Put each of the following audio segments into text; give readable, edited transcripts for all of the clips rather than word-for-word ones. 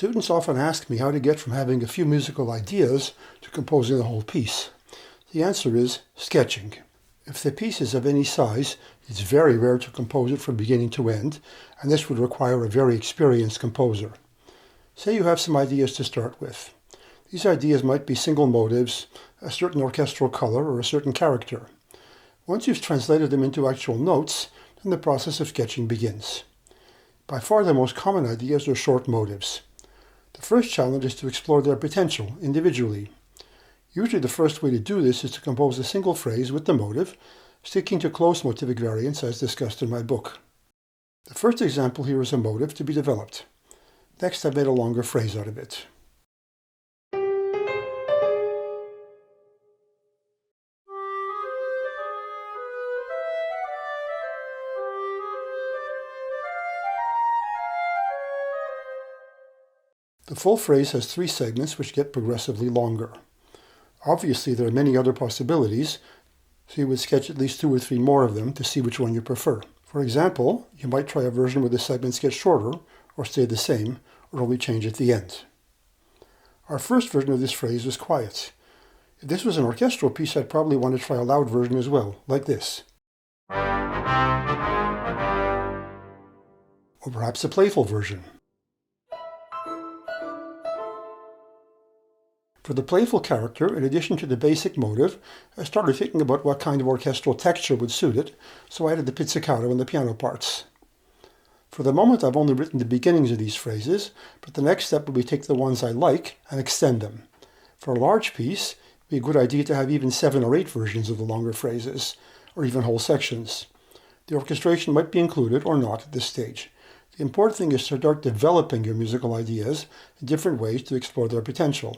Students often ask me how to get from having a few musical ideas to composing the whole piece. The answer is sketching. If the piece is of any size, it's very rare to compose it from beginning to end, and this would require a very experienced composer. Say you have some ideas to start with. These ideas might be single motives, a certain orchestral color, or a certain character. Once you've translated them into actual notes, then the process of sketching begins. By far the most common ideas are short motives. The first challenge is to explore their potential individually. Usually the first way to do this is to compose a single phrase with the motive, sticking to close motivic variants as discussed in my book. The first example here is a motive to be developed. Next, I've made a longer phrase out of it. The full phrase has 3 segments which get progressively longer. Obviously, there are many other possibilities, so you would sketch at least 2 or 3 more of them to see which one you prefer. For example, you might try a version where the segments get shorter, or stay the same, or only change at the end. Our first version of this phrase was quiet. If this was an orchestral piece, I'd probably want to try a loud version as well, like this. Or perhaps a playful version. For the playful character, in addition to the basic motive, I started thinking about what kind of orchestral texture would suit it, so I added the pizzicato and the piano parts. For the moment, I've only written the beginnings of these phrases, but the next step will be to take the ones I like and extend them. For a large piece, it would be a good idea to have even 7 or 8 versions of the longer phrases, or even whole sections. The orchestration might be included or not at this stage. The important thing is to start developing your musical ideas in different ways to explore their potential.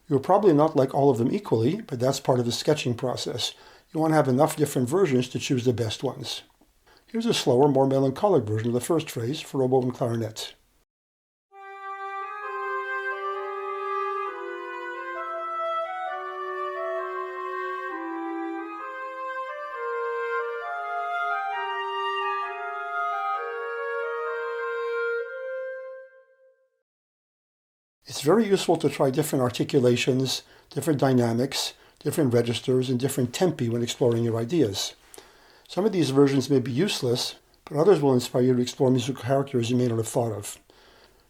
You'll probably not like all of them equally, but that's part of the sketching process. You want to have enough different versions to choose the best ones. Here's a slower, more melancholic version of the first phrase for oboe and clarinet. It's very useful to try different articulations, different dynamics, different registers, and different tempi when exploring your ideas. Some of these versions may be useless, but others will inspire you to explore musical characters you may not have thought of.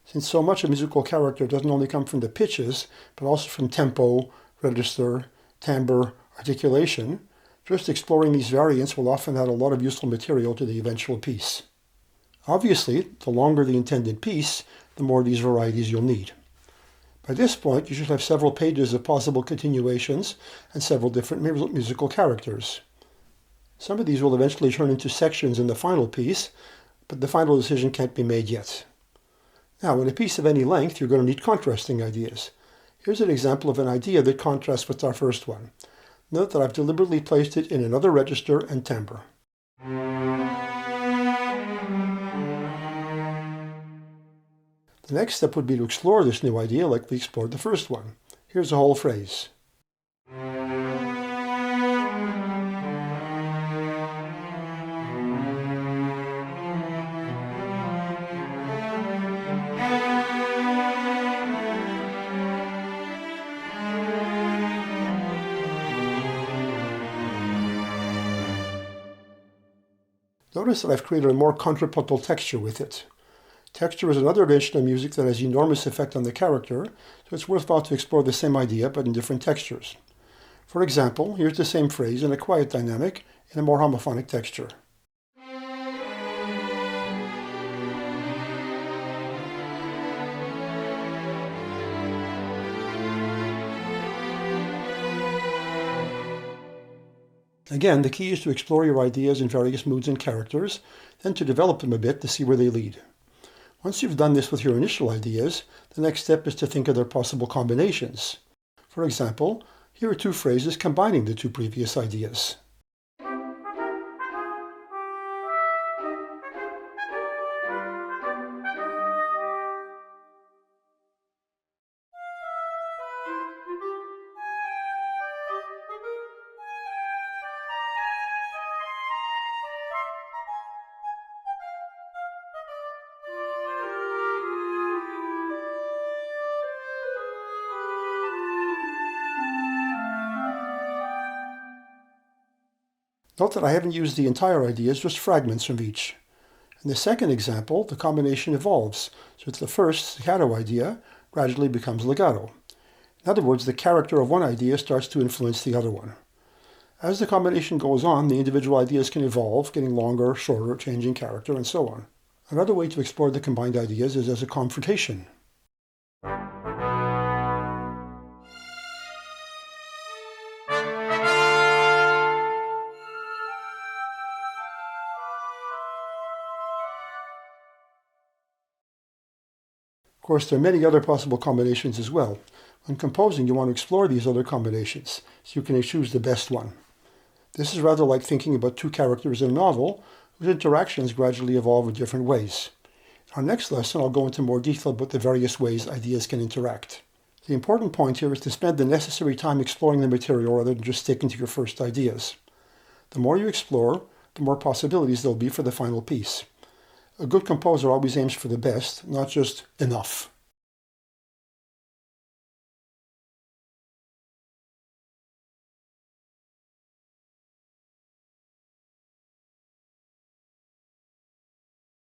Since so much of musical character doesn't only come from the pitches, but also from tempo, register, timbre, articulation, just exploring these variants will often add a lot of useful material to the eventual piece. Obviously, the longer the intended piece, the more of these varieties you'll need. By this point, you should have several pages of possible continuations and several different musical characters. Some of these will eventually turn into sections in the final piece, but the final decision can't be made yet. Now, in a piece of any length, you're going to need contrasting ideas. Here's an example of an idea that contrasts with our first one. Note that I've deliberately placed it in another register and timbre. The next step would be to explore this new idea like we explored the first one. Here's a whole phrase. Notice that I've created a more contrapuntal texture with it. Texture is another invention of music that has enormous effect on the character, so it's worthwhile to explore the same idea but in different textures. For example, here's the same phrase in a quiet dynamic in a more homophonic texture. Again, the key is to explore your ideas in various moods and characters, then to develop them a bit to see where they lead. Once you've done this with your initial ideas, the next step is to think of their possible combinations. For example, here are 2 phrases combining the 2 previous ideas. Note that I haven't used the entire ideas, just fragments from each. In the second example, the combination evolves, so that the first staccato idea gradually becomes legato. In other words, the character of one idea starts to influence the other one. As the combination goes on, the individual ideas can evolve, getting longer, shorter, changing character, and so on. Another way to explore the combined ideas is as a confrontation. Of course, there are many other possible combinations as well. When composing, you want to explore these other combinations, so you can choose the best one. This is rather like thinking about two characters in a novel whose interactions gradually evolve in different ways. In our next lesson, I'll go into more detail about the various ways ideas can interact. The important point here is to spend the necessary time exploring the material rather than just sticking to your first ideas. The more you explore, the more possibilities there'll be for the final piece. A good composer always aims for the best, not just enough.